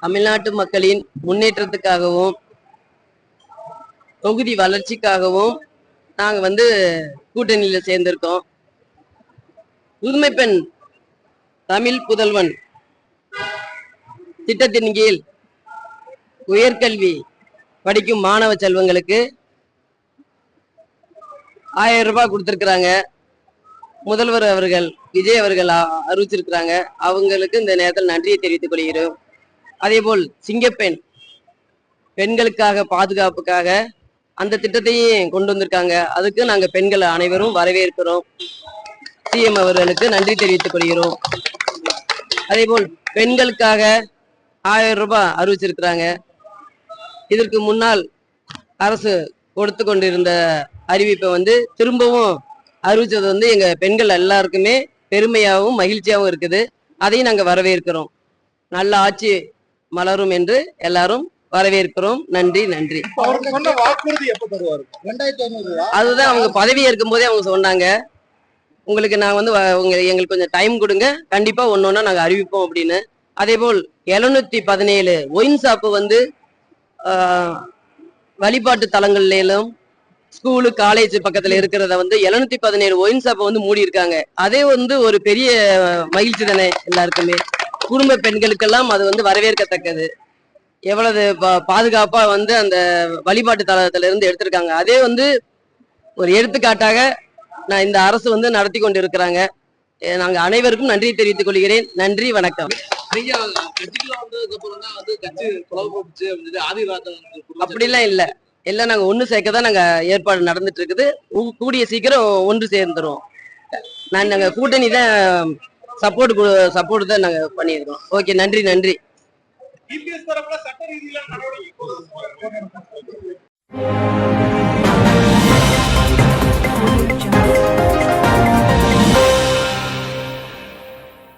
தமிழ்நாட்டு மக்களின் முன்னேற்றத்துக்காகவும் தொகுதி வளர்ச்சிக்காகவும் நாங்க கூட்டணியில சேர்ந்திருக்கோம். புதுமை பெண் தமிழ் புதல்வன் திட்டத்தின் கீழ் உயர்கல்வி படிக்கும் மாணவ செல்வங்களுக்கு 1000 ரூபாய் கொடுத்திருக்கிறாங்க. முதல்வர் அவர்கள் விஜய் அவர்கள் அறிவிச்சிருக்கிறாங்க. அவங்களுக்கு இந்த நேரத்தில் நன்றியை தெரிவித்துக் கொள்கிறோம். அதேபோல் சிங்கப்பெண் பெண்களுக்காக பாதுகாப்புக்காக அந்த திட்டத்தையும் கொண்டு வந்திருக்காங்க. அதுக்கு நாங்க பெண்கள் அனைவரும் வரவேற்கிறோம். சிஎம் அவர்களுக்கு நன்றி தெரிவித்துக் கொள்கிறோம். அதேபோல் பெண்களுக்காக 1000 ரூபாய் அறிவிச்சிருக்கிறாங்க. இதற்கு முன்னால் அரசு கொடுத்து கொண்டிருந்த அறிவிப்பை திரும்பவும் அறிவிச்சது எங்க பெண்கள் எல்லாருக்குமே பெருமையாகவும் மகிழ்ச்சியாகவும் இருக்குது. அதையும் நாங்க வரவேற்கிறோம். நல்ல ஆட்சி மலரும் என்று எல்லாரும் வரவேற்கிறோம். நன்றி நன்றி. அதுதான் அவங்க பதவி ஏற்கும் போதே அவங்க சொன்னாங்க, உங்களுக்கு நான் எங்களுக்கு கொஞ்சம் டைம் கொடுங்க, கண்டிப்பா ஒன்னொன்னா நாங்க அறிவிப்போம் அப்படின்னு. அதே போல் 717 ஒயின் ஷாப்பு வழிபாட்டு தலங்களிலும் ஸ்கூலு காலேஜ் பக்கத்துல இருக்கிறத 717 ஒயின் ஷாப்பை மூடி இருக்காங்க. அதே ஒரு பெரிய மகிழ்ச்சி தானே எல்லாருக்குமே. குடும்ப பெண்களுக்கெல்லாம் அது வரவேற்கத்தக்கது. எவ்வளவு பாதுகாப்பா அந்த வழிபாட்டு தலத்துல இருந்து எடுத்திருக்காங்க. அதே ஒரு எடுத்துக்காட்டாக நான் இந்த அரசு நடத்தி கொண்டு இருக்கிறாங்க. நாங்க அனைவருக்கும் நன்றி தெரிவித்துக் கொள்கிறேன். நன்றி, வணக்கம். அப்படிலாம் இல்ல, எல்லாம் நாங்க ஒண்ணு சேர்க்கதான் நாங்க ஏற்பாடு நடந்துட்டு இருக்குது. கூடிய சீக்கிரம் ஒன்று சேர்ந்துரும். நாங்க கூட்டணி தான் சப்போர்ட் தான் நாங்க பண்ணியிருக்கோம். ஓகே, நன்றி நன்றி.